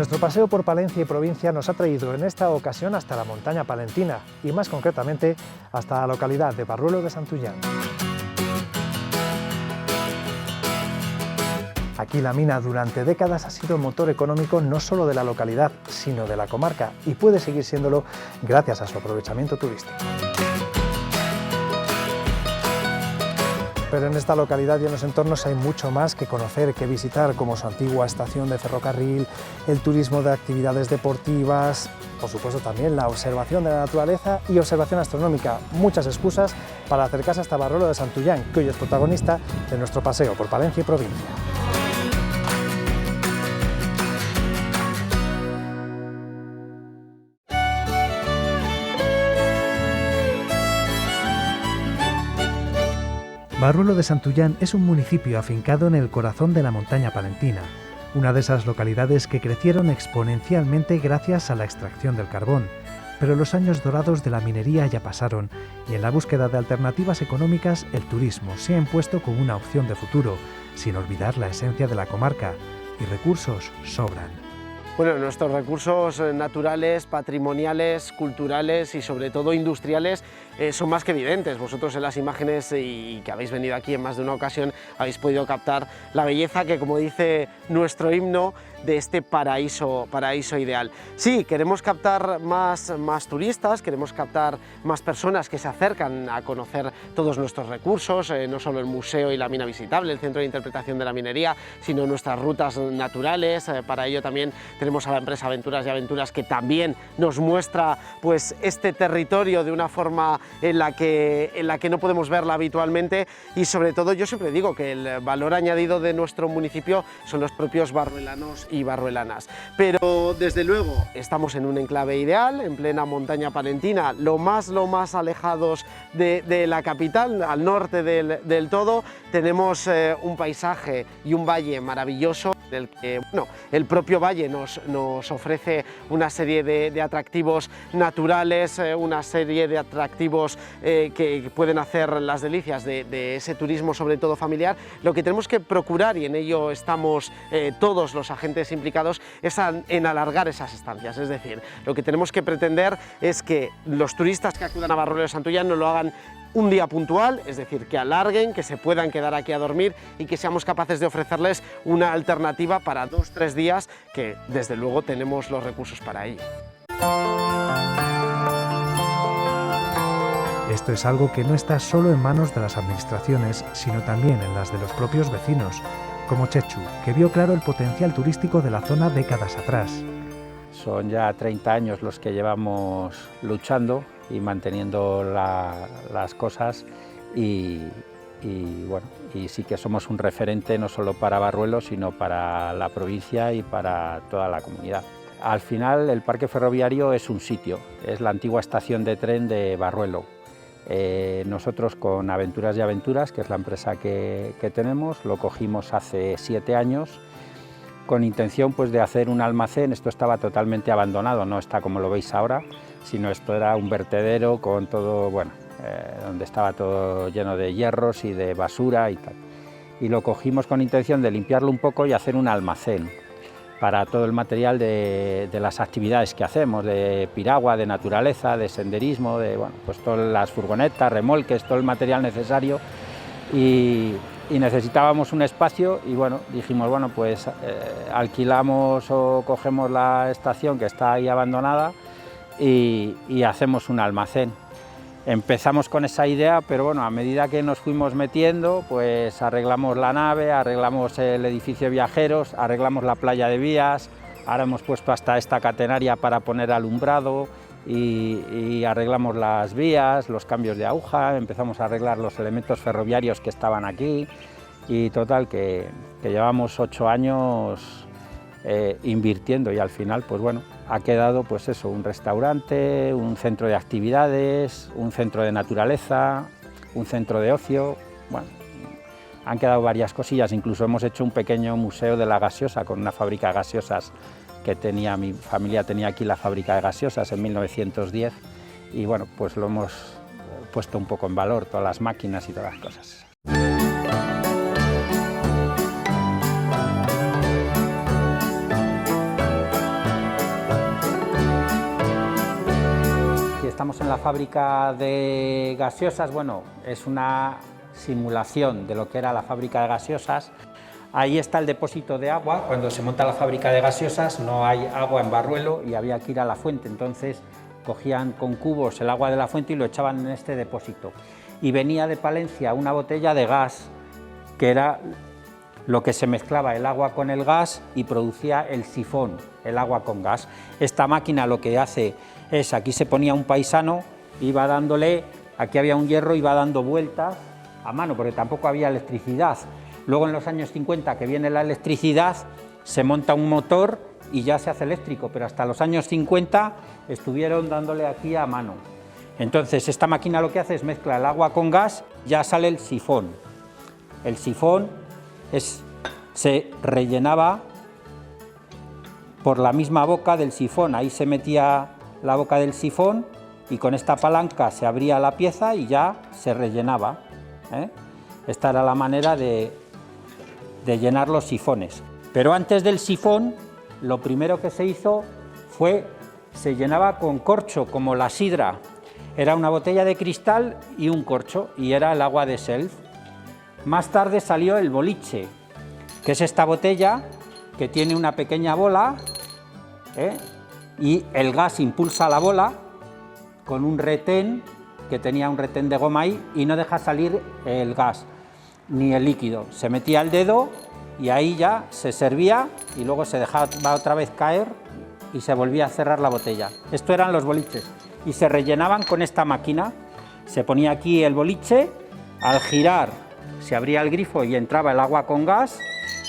Nuestro paseo por Palencia y provincia nos ha traído en esta ocasión hasta la montaña palentina y más concretamente hasta la localidad de Barruelo de Santullán. Aquí la mina durante décadas ha sido motor económico no solo de la localidad, sino de la comarca y puede seguir siéndolo gracias a su aprovechamiento turístico. Pero en esta localidad y en los entornos hay mucho más que conocer, que visitar, como su antigua estación de ferrocarril, el turismo de actividades deportivas, por supuesto también la observación de la naturaleza y observación astronómica. Muchas excusas para acercarse hasta Barruelo de Santullán, que hoy es protagonista de nuestro paseo por Palencia y provincia. Barruelo de Santullán es un municipio afincado en el corazón de la montaña palentina, una de esas localidades que crecieron exponencialmente gracias a la extracción del carbón, pero los años dorados de la minería ya pasaron y en la búsqueda de alternativas económicas el turismo se ha impuesto como una opción de futuro, sin olvidar la esencia de la comarca, y recursos sobran. Bueno, nuestros recursos naturales, patrimoniales, culturales y sobre todo industriales son más que evidentes. Vosotros en las imágenes y que habéis venido aquí en más de una ocasión habéis podido captar la belleza que, como dice nuestro himno, de este paraíso ideal. Sí, queremos captar más turistas, queremos captar más personas que se acercan a conocer todos nuestros recursos, no solo el museo y la mina visitable, el centro de interpretación de la minería, sino nuestras rutas naturales. Para ello también tenemos a la empresa Aventuras y Aventuras, que también nos muestra pues este territorio de una forma en la que no podemos verla habitualmente, y sobre todo yo siempre digo que el valor añadido de nuestro municipio son los propios barruelanos y barruelanas. Pero desde luego estamos en un enclave ideal, en plena montaña palentina, lo más alejados de la capital, al norte del todo. Tenemos un paisaje y un valle maravilloso, del que el propio valle nos ofrece una serie de atractivos naturales, una serie de atractivos que pueden hacer las delicias de ese turismo, sobre todo familiar. Lo que tenemos que procurar, y en ello estamos todos los agentes implicados, es en alargar esas estancias. Es decir, lo que tenemos que pretender es que los turistas que acudan a Barruelo de Santullán no lo hagan un día puntual, es decir, que alarguen, que se puedan quedar aquí a dormir y que seamos capaces de ofrecerles una alternativa para 2-3 días, que desde luego tenemos los recursos para ello. Esto es algo que no está solo en manos de las administraciones, sino también en las de los propios vecinos, como Chechu, que vio claro el potencial turístico de la zona décadas atrás. Son ya 30 años los que llevamos luchando y manteniendo las cosas y sí que somos un referente no solo para Barruelo, sino para la provincia y para toda la comunidad. Al final el parque ferroviario es un sitio, es la antigua estación de tren de Barruelo. Nosotros con Aventuras y Aventuras, que es la empresa que tenemos, lo cogimos hace 7 años con intención pues de hacer un almacén. Esto estaba totalmente abandonado, no está como lo veis ahora, sino esto era un vertedero con todo, donde estaba todo lleno de hierros y de basura y tal. Y lo cogimos con intención de limpiarlo un poco y hacer un almacén para todo el material de las actividades que hacemos, de piragua, de naturaleza, de senderismo, pues todas las furgonetas, remolques, todo el material necesario, y necesitábamos un espacio y dijimos, pues alquilamos o cogemos la estación que está ahí abandonada y hacemos un almacén. Empezamos con esa idea, pero a medida que nos fuimos metiendo, pues arreglamos la nave, arreglamos el edificio de viajeros, arreglamos la playa de vías, ahora hemos puesto hasta esta catenaria para poner alumbrado y arreglamos las vías, los cambios de aguja, empezamos a arreglar los elementos ferroviarios que estaban aquí y total que llevamos 8 años invirtiendo y al final ha quedado pues eso, un restaurante, un centro de actividades, un centro de naturaleza, un centro de ocio. Han quedado varias cosillas, incluso hemos hecho un pequeño museo de la gaseosa con una fábrica de gaseosas que mi familia tenía aquí, la fábrica de gaseosas en 1910 y pues lo hemos puesto un poco en valor, todas las máquinas y todas las cosas. estamos en la fábrica de gaseosas. Bueno, es una simulación de lo que era la fábrica de gaseosas. Ahí está el depósito de agua. Cuando se monta la fábrica de gaseosas no hay agua en Barruelo y había que ir a la fuente, entonces cogían con cubos el agua de la fuente y lo echaban en este depósito. Y venía de Palencia una botella de gas, que era lo que se mezclaba el agua con el gas y producía el sifón, el agua con gas. Esta máquina lo que hace es, aquí se ponía un paisano, iba dándole, aquí había un hierro, iba dando vueltas a mano, porque tampoco había electricidad. Luego en los años 50, que viene la electricidad, se monta un motor y ya se hace eléctrico, pero hasta los años 50 estuvieron dándole aquí a mano. Entonces esta máquina lo que hace es mezcla el agua con gas, ya sale el sifón. El sifón se rellenaba por la misma boca del sifón, ahí se metía la boca del sifón y con esta palanca se abría la pieza y ya se rellenaba, ¿eh? Esta era la manera de llenar los sifones. Pero antes del sifón, lo primero que se hizo fue, se llenaba con corcho, como la sidra. Era una botella de cristal y un corcho, y era el agua de Self. Más tarde salió el boliche, que es esta botella que tiene una pequeña bola, y el gas impulsa la bola con un retén, que tenía un retén de goma ahí, y no deja salir el gas ni el líquido. Se metía el dedo y ahí ya se servía y luego se dejaba otra vez caer y se volvía a cerrar la botella. Esto eran los boliches y se rellenaban con esta máquina. Se ponía aquí el boliche, al girar se abría el grifo y entraba el agua con gas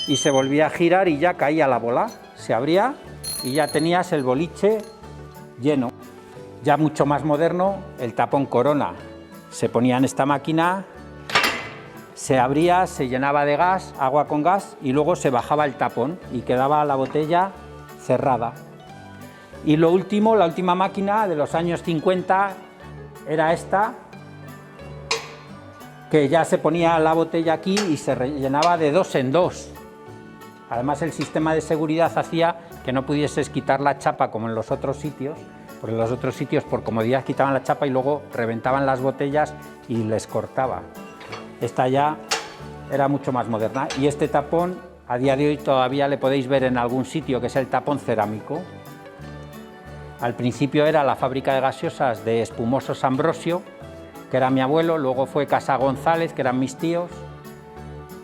y se volvía a girar y ya caía la bola. Se abría y ya tenías el boliche lleno. Ya mucho más moderno, el tapón Corona. Se ponía en esta máquina, se abría, se llenaba de gas, agua con gas, y luego se bajaba el tapón y quedaba la botella cerrada. Y lo último, la última máquina de los años 50 era esta, que ya se ponía la botella aquí y se rellenaba de 2 en 2. Además, el sistema de seguridad hacía que no pudieses quitar la chapa como en los otros sitios, porque en los otros sitios por comodidad quitaban la chapa y luego reventaban las botellas y les cortaba. Esta ya era mucho más moderna y este tapón a día de hoy todavía le podéis ver en algún sitio, que es el tapón cerámico. Al principio era la fábrica de gaseosas de Espumosos Ambrosio, que era mi abuelo, luego fue Casa González, que eran mis tíos,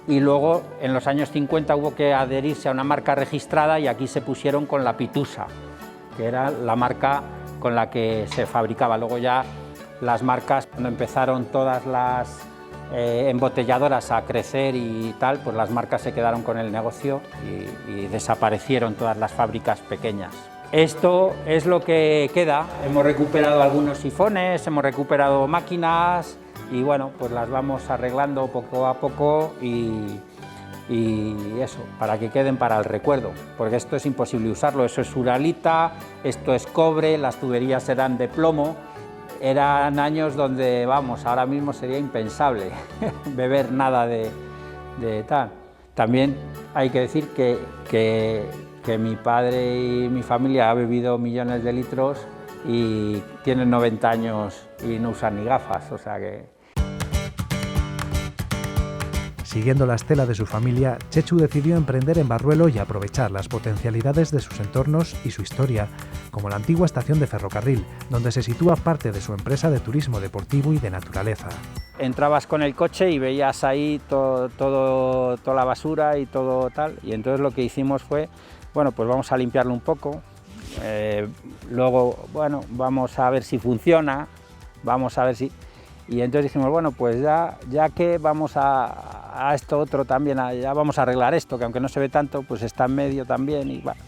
y luego en los años 50 hubo que adherirse a una marca registrada y aquí se pusieron con la Pitusa, que era la marca con la que se fabricaba. Luego ya las marcas, cuando empezaron todas las embotelladoras a crecer y tal, pues las marcas se quedaron con el negocio y desaparecieron todas las fábricas pequeñas. Esto es lo que queda. Hemos recuperado algunos sifones, hemos recuperado máquinas y bueno, pues las vamos arreglando poco a poco y eso, para que queden para el recuerdo, porque esto es imposible usarlo. Eso es uralita, esto es cobre, las tuberías eran de plomo. Eran años donde, vamos, ahora mismo sería impensable beber nada de tal. También hay que decir que mi padre y mi familia ha bebido millones de litros y tienen 90 años y no usan ni gafas, o sea que... Siguiendo la estela de su familia, Chechu decidió emprender en Barruelo y aprovechar las potencialidades de sus entornos y su historia, como la antigua estación de ferrocarril, donde se sitúa parte de su empresa de turismo deportivo y de naturaleza. Entrabas con el coche y veías ahí toda la basura y todo tal, y entonces lo que hicimos fue, bueno, pues vamos a limpiarlo un poco, luego, bueno, vamos a ver si funciona, vamos a ver si... Y entonces dijimos, bueno, pues ya que vamos a esto otro también, ya vamos a arreglar esto, que aunque no se ve tanto, pues está en medio también. Y, bueno,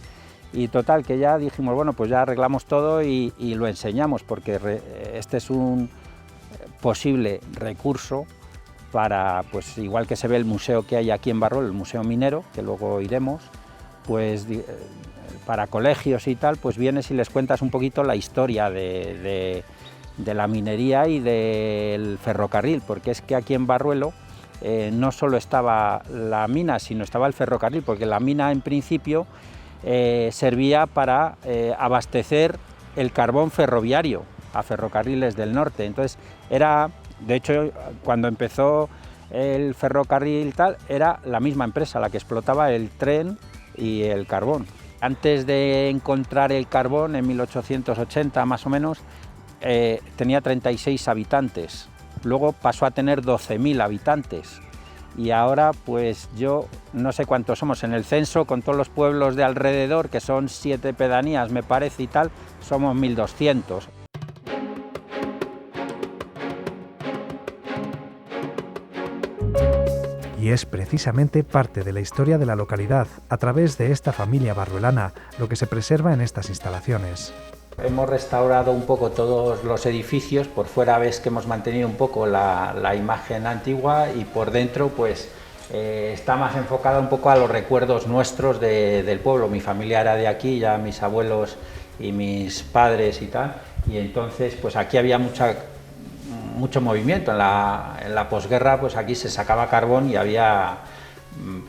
y total, que ya dijimos, bueno, pues ya arreglamos todo y lo enseñamos, porque este es un posible recurso para, pues igual que se ve el museo que hay aquí en Barruelo, el Museo Minero, que luego iremos, pues para colegios y tal, pues vienes y les cuentas un poquito la historia de la minería y del ferrocarril, porque es que aquí en Barruelo no solo estaba la mina, sino estaba el ferrocarril, porque la mina en principio servía para abastecer el carbón ferroviario, a Ferrocarriles del Norte. Entonces era, de hecho, cuando empezó el ferrocarril tal, era la misma empresa la que explotaba el tren y el carbón. Antes de encontrar el carbón, en 1880 más o menos, tenía 36 habitantes. Luego pasó a tener 12.000 habitantes. Y ahora, pues yo no sé cuántos somos en el censo, con todos los pueblos de alrededor, que son 7 pedanías, me parece, y tal, somos 1.200. Y es precisamente parte de la historia de la localidad, a través de esta familia barruelana, lo que se preserva en estas instalaciones. Hemos restaurado un poco todos los edificios, por fuera ves que hemos mantenido un poco la imagen antigua y por dentro pues está más enfocada un poco a los recuerdos nuestros del pueblo. Mi familia era de aquí, ya mis abuelos y mis padres y tal, y entonces pues aquí había mucho movimiento. En la posguerra pues aquí se sacaba carbón y había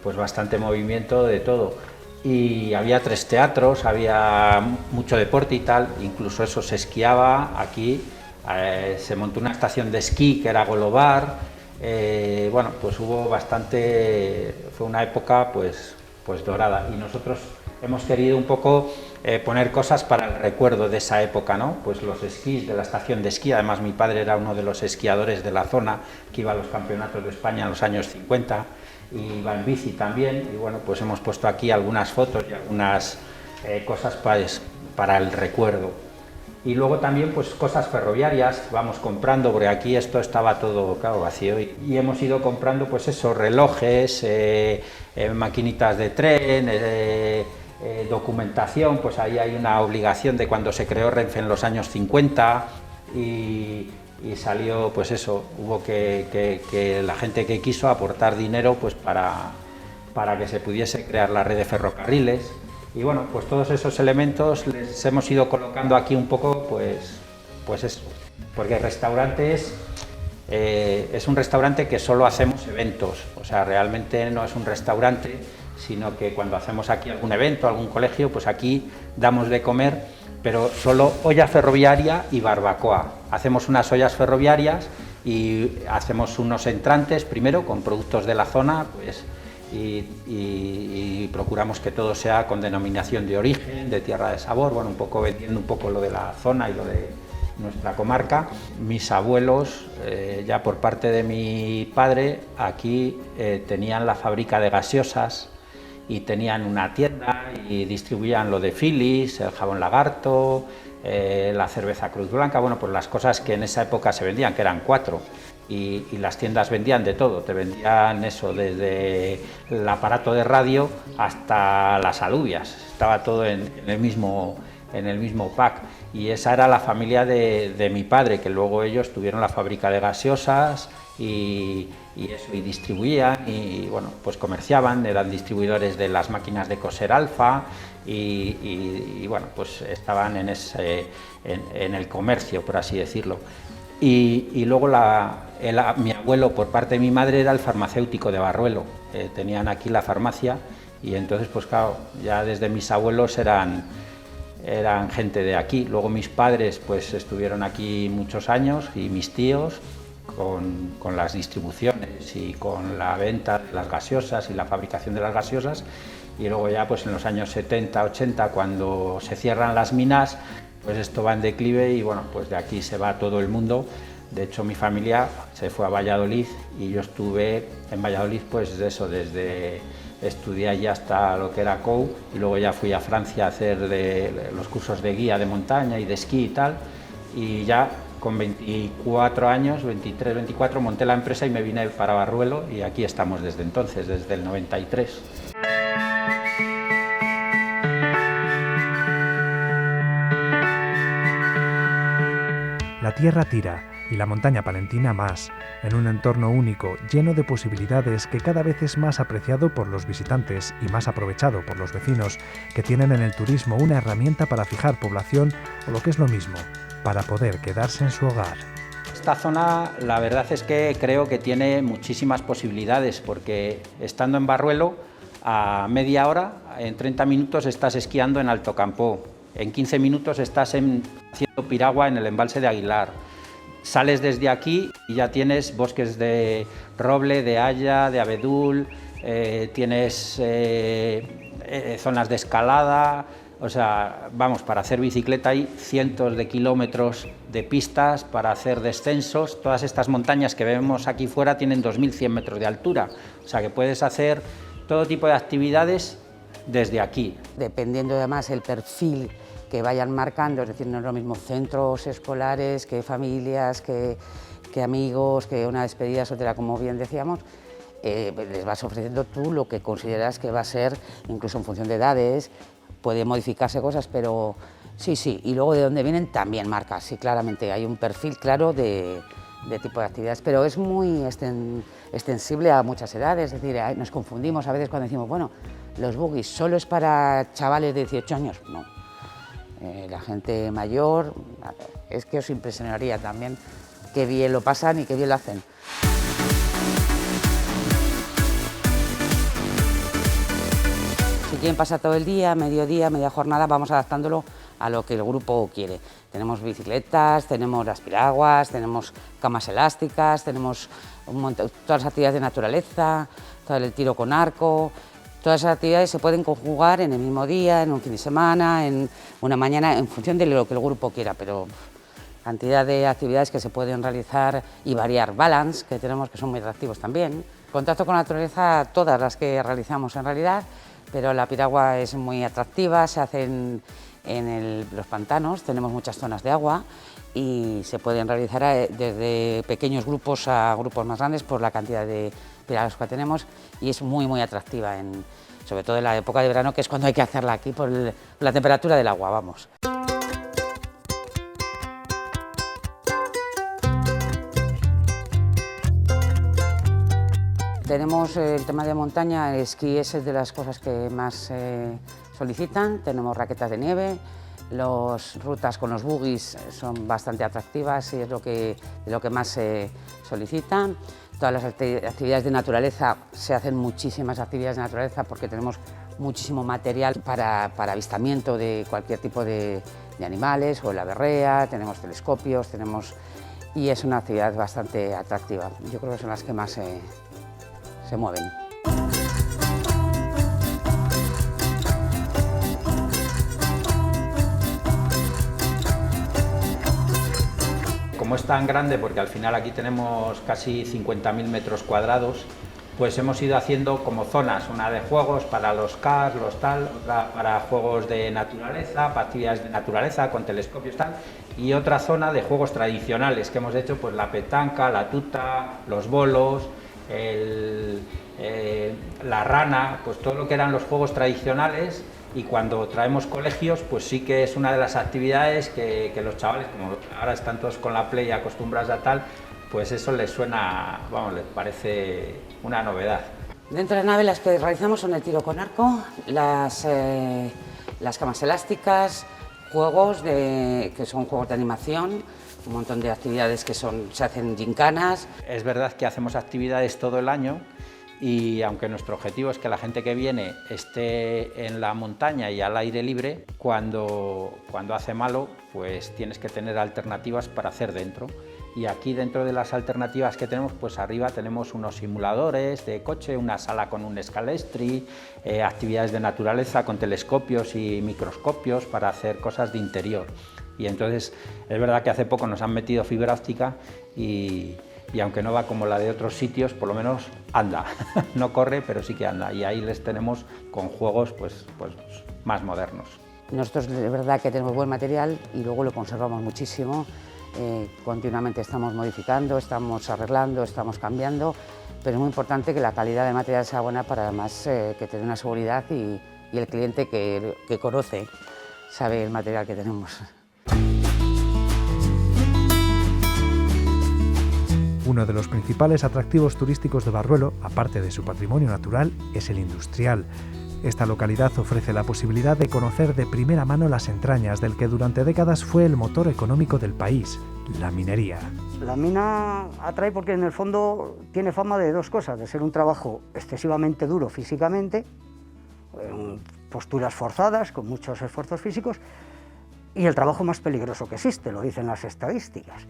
pues bastante movimiento de todo. Y había 3 teatros, había mucho deporte y tal, incluso eso, se esquiaba aquí, se montó una estación de esquí que era Golobar, bueno, pues hubo bastante, fue una época pues dorada, y nosotros hemos querido un poco poner cosas para el recuerdo de esa época, ¿no? Pues los esquís de la estación de esquí, además mi padre era uno de los esquiadores de la zona que iba a los campeonatos de España en los años 50, y iba en bici también, y bueno, pues hemos puesto aquí algunas fotos y algunas cosas para el recuerdo. Y luego también pues cosas ferroviarias, vamos comprando, porque aquí esto estaba todo, claro, vacío, y hemos ido comprando pues eso, relojes, maquinitas de tren, documentación, pues ahí hay una obligación de cuando se creó Renfe en los años 50, y salió, pues eso, hubo que la gente que quiso aportar dinero pues para que se pudiese crear la red de ferrocarriles. Y bueno, pues todos esos elementos les hemos ido colocando aquí un poco, pues eso, porque el restaurante es un restaurante que solo hacemos eventos, o sea, realmente no es un restaurante, sino que cuando hacemos aquí algún evento, algún colegio, pues aquí damos de comer, pero solo olla ferroviaria y barbacoa. Hacemos unas ollas ferroviarias y hacemos unos entrantes primero con productos de la zona, pues, y procuramos que todo sea con denominación de origen, de tierra de sabor, bueno, un poco vendiendo un poco lo de la zona y lo de nuestra comarca. Mis abuelos, ya por parte de mi padre, aquí tenían la fábrica de gaseosas y tenían una tienda y distribuían lo de Phillies, el jabón Lagarto, la cerveza Cruz Blanca, bueno, pues las cosas que en esa época se vendían, que eran 4. Y las tiendas vendían de todo, te vendían eso, desde el aparato de radio hasta las alubias, estaba todo en el mismo pack. Y esa era la familia de mi padre, que luego ellos tuvieron la fábrica de gaseosas y distribuían y bueno, pues comerciaban, eran distribuidores de las máquinas de coser Alfa y bueno, pues estaban en el comercio, por así decirlo. Y luego mi abuelo, por parte de mi madre, era el farmacéutico de Barruelo. Tenían aquí la farmacia y entonces, pues claro, ya desde mis abuelos eran gente de aquí. Luego mis padres pues estuvieron aquí muchos años y mis tíos con las distribuciones y con la venta de las gaseosas y la fabricación de las gaseosas. Y luego ya pues en los años 70, 80, cuando se cierran las minas, pues esto va en declive y bueno, pues de aquí se va todo el mundo. De hecho, mi familia se fue a Valladolid y yo estuve en Valladolid, pues eso, estudié allí hasta lo que era COU y luego ya fui a Francia a hacer los cursos de guía de montaña y de esquí y tal. Y ya con 24 años, 23, 24, monté la empresa y me vine para Barruelo y aquí estamos desde entonces, desde el 93. La tierra tira y la montaña palentina más, en un entorno único, lleno de posibilidades que cada vez es más apreciado por los visitantes y más aprovechado por los vecinos, que tienen en el turismo una herramienta para fijar población o, lo que es lo mismo, para poder quedarse en su hogar. Esta zona, la verdad es que creo que tiene muchísimas posibilidades, porque estando en Barruelo, a media hora, en 30 minutos estás esquiando en Alto Campó. En 15 minutos estás haciendo piragua en el embalse de Aguilar. Sales desde aquí y ya tienes bosques de roble, de haya, de abedul, tienes zonas de escalada. O sea, vamos, para hacer bicicleta hay cientos de kilómetros de pistas para hacer descensos. Todas estas montañas que vemos aquí fuera tienen 2.100 metros de altura. O sea, que puedes hacer todo tipo de actividades desde aquí. Dependiendo además el perfil que vayan marcando, es decir, no es lo mismo centros escolares que familias, que amigos, que una despedida soltera, como bien decíamos, les vas ofreciendo tú lo que consideras que va a ser, incluso en función de edades, puede modificarse cosas, pero sí, y luego de dónde vienen también marca, sí, claramente, hay un perfil claro de tipo de actividades, pero es muy extensible a muchas edades, es decir, nos confundimos a veces cuando decimos, bueno, los buggies solo es para chavales de 18 años, no. La gente mayor, es que os impresionaría también qué bien lo pasan y qué bien lo hacen. Si quieren pasar todo el día, mediodía, media jornada, vamos adaptándolo a lo que el grupo quiere. Tenemos bicicletas, tenemos las piraguas, tenemos camas elásticas, tenemos todas las actividades de naturaleza, todo el tiro con arco. Todas esas actividades se pueden conjugar en el mismo día, en un fin de semana, en una mañana, en función de lo que el grupo quiera, pero cantidad de actividades que se pueden realizar y variar. Balance, que tenemos, que son muy atractivos también. Contacto con la naturaleza, todas las que realizamos en realidad, pero la piragua es muy atractiva, se hacen en los pantanos, tenemos muchas zonas de agua y se pueden realizar desde pequeños grupos a grupos más grandes por la cantidad de piraguas que tenemos y es muy atractiva, sobre todo en la época de verano, que es cuando hay que hacerla aquí por la temperatura del agua, vamos. Tenemos el tema de montaña, el esquí es de las cosas que más solicitan, tenemos raquetas de nieve, las rutas con los buggies son bastante atractivas y es de lo que más se solicitan. Todas las actividades de naturaleza, se hacen muchísimas actividades de naturaleza porque tenemos muchísimo material para avistamiento de cualquier tipo de animales o la berrea, tenemos telescopios, y es una actividad bastante atractiva. Yo creo que son las que más se mueven. Como es tan grande, porque al final aquí tenemos casi 50.000 metros cuadrados, pues hemos ido haciendo como zonas, una de juegos para los cars, otra para juegos de naturaleza, para actividades de naturaleza con telescopios tal, y otra zona de juegos tradicionales que hemos hecho, pues la petanca, la tuta, los bolos, la rana, pues todo lo que eran los juegos tradicionales. Y cuando traemos colegios, pues sí que es una de las actividades que los chavales, como ahora están todos con la Play acostumbrados a tal, pues eso les suena, vamos, les parece una novedad. Dentro de la nave las que realizamos son el tiro con arco, las camas elásticas, juegos que son juegos de animación, un montón de actividades que se hacen gincanas. Es verdad que hacemos actividades todo el año, y aunque nuestro objetivo es que la gente que viene esté en la montaña y al aire libre, cuando hace malo, pues tienes que tener alternativas para hacer dentro. Y aquí, dentro de las alternativas que tenemos, pues arriba tenemos unos simuladores de coche, una sala con un escalestri, actividades de naturaleza con telescopios y microscopios para hacer cosas de interior. Y entonces es verdad que hace poco nos han metido fibra óptica y aunque no va como la de otros sitios, por lo menos anda. No corre, pero sí que anda. Y ahí les tenemos con juegos pues más modernos. Nosotros es verdad que tenemos buen material y luego lo conservamos muchísimo. Continuamente estamos modificando, estamos arreglando, estamos cambiando, pero es muy importante que la calidad del material sea buena para además que te dé una seguridad y el cliente que conoce sabe el material que tenemos. Uno de los principales atractivos turísticos de Barruelo, aparte de su patrimonio natural, es el industrial. Esta localidad ofrece la posibilidad de conocer de primera mano las entrañas del que durante décadas fue el motor económico del país, la minería. La mina atrae porque en el fondo tiene fama de dos cosas, de ser un trabajo excesivamente duro físicamente, posturas forzadas, con muchos esfuerzos físicos, y el trabajo más peligroso que existe, lo dicen las estadísticas.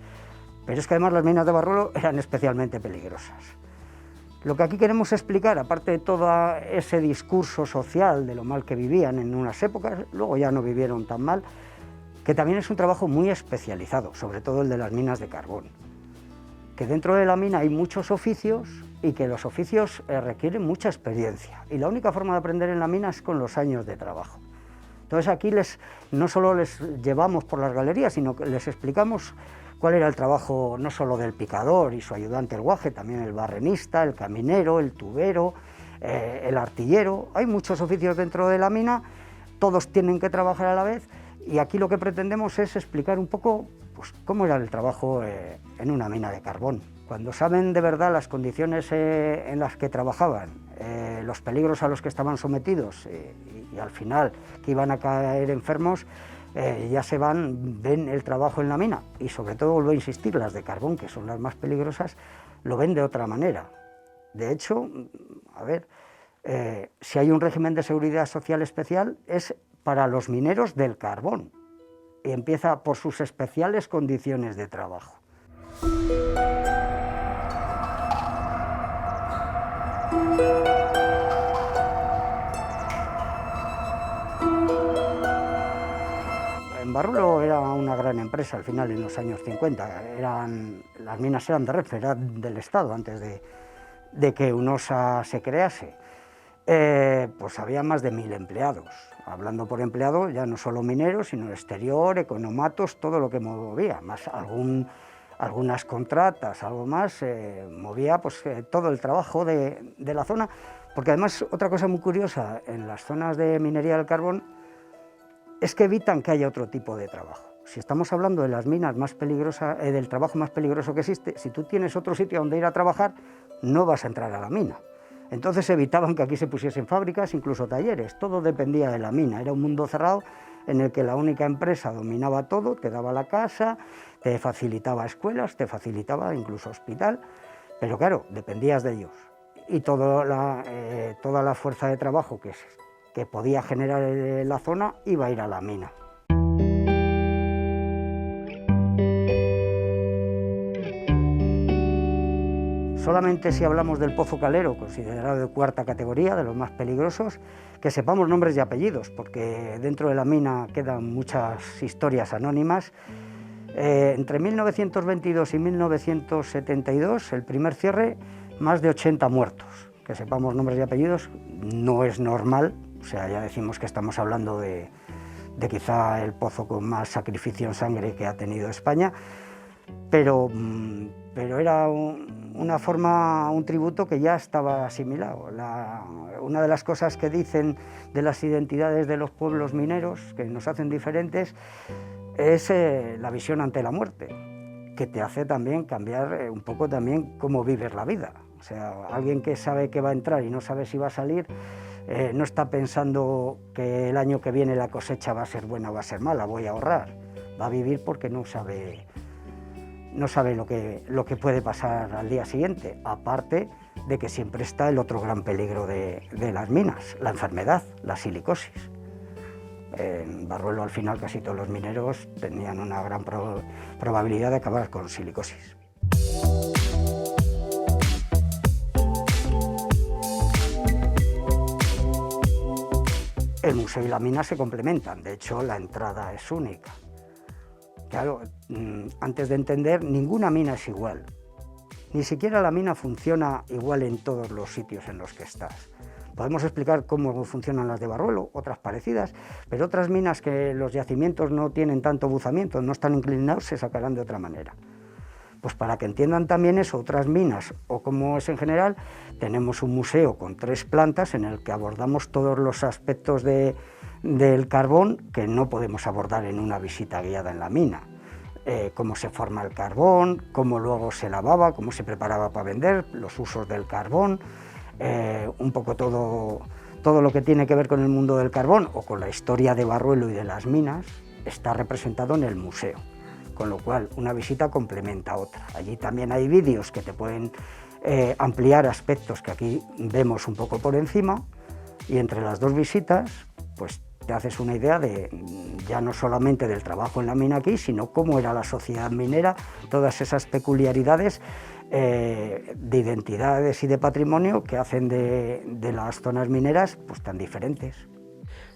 Pero es que además las minas de Barruelo eran especialmente peligrosas. Lo que aquí queremos explicar, aparte de todo ese discurso social de lo mal que vivían en unas épocas, luego ya no vivieron tan mal, que también es un trabajo muy especializado, sobre todo el de las minas de carbón. Que dentro de la mina hay muchos oficios y que los oficios requieren mucha experiencia. Y la única forma de aprender en la mina es con los años de trabajo. Entonces aquí no solo les llevamos por las galerías, sino que les explicamos cuál era el trabajo no solo del picador y su ayudante el guaje, también el barrenista, el caminero, el tubero, el artillero. Hay muchos oficios dentro de la mina, todos tienen que trabajar a la vez, y aquí lo que pretendemos es explicar un poco pues, cómo era el trabajo en una mina de carbón. Cuando saben de verdad las condiciones en las que trabajaban, los peligros a los que estaban sometidos y al final que iban a caer enfermos, ya ven el trabajo en la mina, y sobre todo, vuelvo a insistir, las de carbón, que son las más peligrosas, lo ven de otra manera. De hecho, a ver, si hay un régimen de seguridad social especial, es para los mineros del carbón, y empieza por sus especiales condiciones de trabajo. En Barruelo era una gran empresa al final, en los años 50. Las minas eran de Renfe, eran del Estado antes de que UNOSA se crease. Pues había más de 1000 empleados. Hablando por empleado, ya no solo mineros, sino exterior, economatos, todo lo que movía, más algunas contratas, algo más, movía pues, todo el trabajo de la zona, porque además otra cosa muy curiosa en las zonas de minería del carbón es que evitan que haya otro tipo de trabajo. Si estamos hablando de las minas más peligrosas, del trabajo más peligroso que existe, si tú tienes otro sitio donde ir a trabajar, no vas a entrar a la mina. Entonces evitaban que aquí se pusiesen fábricas, incluso talleres, todo dependía de la mina, era un mundo cerrado en el que la única empresa dominaba todo, te daba la casa, te facilitaba escuelas, te facilitaba incluso hospital, pero claro, dependías de ellos. Y toda la fuerza de trabajo que podía generar la zona iba a ir a la mina. Solamente si hablamos del Pozo Calero, considerado de cuarta categoría, de los más peligrosos, que sepamos nombres y apellidos, porque dentro de la mina quedan muchas historias anónimas. Entre 1922 y 1972, el primer cierre, más de 80 muertos. Que sepamos nombres y apellidos no es normal, o sea, ya decimos que estamos hablando de quizá el pozo con más sacrificio en sangre que ha tenido España, pero era una forma, un tributo que ya estaba asimilado. Una de las cosas que dicen de las identidades de los pueblos mineros, que nos hacen diferentes, es la visión ante la muerte, que te hace también cambiar un poco también cómo vives la vida. O sea, alguien que sabe que va a entrar y no sabe si va a salir, no está pensando que el año que viene la cosecha va a ser buena o va a ser mala, voy a ahorrar. Va a vivir porque no sabe lo que puede pasar al día siguiente, aparte de que siempre está el otro gran peligro de las minas, la enfermedad, la silicosis. En Barruelo al final casi todos los mineros tenían una gran probabilidad de acabar con silicosis. El museo y la mina se complementan, de hecho la entrada es única. Claro, antes de entender, ninguna mina es igual. Ni siquiera la mina funciona igual en todos los sitios en los que estás. Podemos explicar cómo funcionan las de Barruelo, otras parecidas, pero otras minas que los yacimientos no tienen tanto buzamiento, no están inclinados, se sacarán de otra manera. Pues para que entiendan también eso, otras minas o cómo es en general, tenemos un museo con 3 plantas en el que abordamos todos los aspectos del carbón que no podemos abordar en una visita guiada en la mina. Cómo se forma el carbón, cómo luego se lavaba, cómo se preparaba para vender, los usos del carbón, un poco todo lo que tiene que ver con el mundo del carbón o con la historia de Barruelo y de las minas está representado en el museo, con lo cual una visita complementa a otra. Allí también hay vídeos que te pueden ampliar aspectos que aquí vemos un poco por encima, y entre las 2 visitas pues te haces una idea de ya no solamente del trabajo en la mina aquí, sino cómo era la sociedad minera, todas esas peculiaridades de identidades y de patrimonio que hacen de las zonas mineras pues tan diferentes.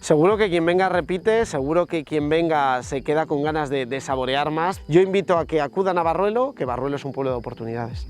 Seguro que quien venga repite, seguro que quien venga se queda con ganas de saborear más. Yo invito a que acudan a Barruelo, que Barruelo es un pueblo de oportunidades.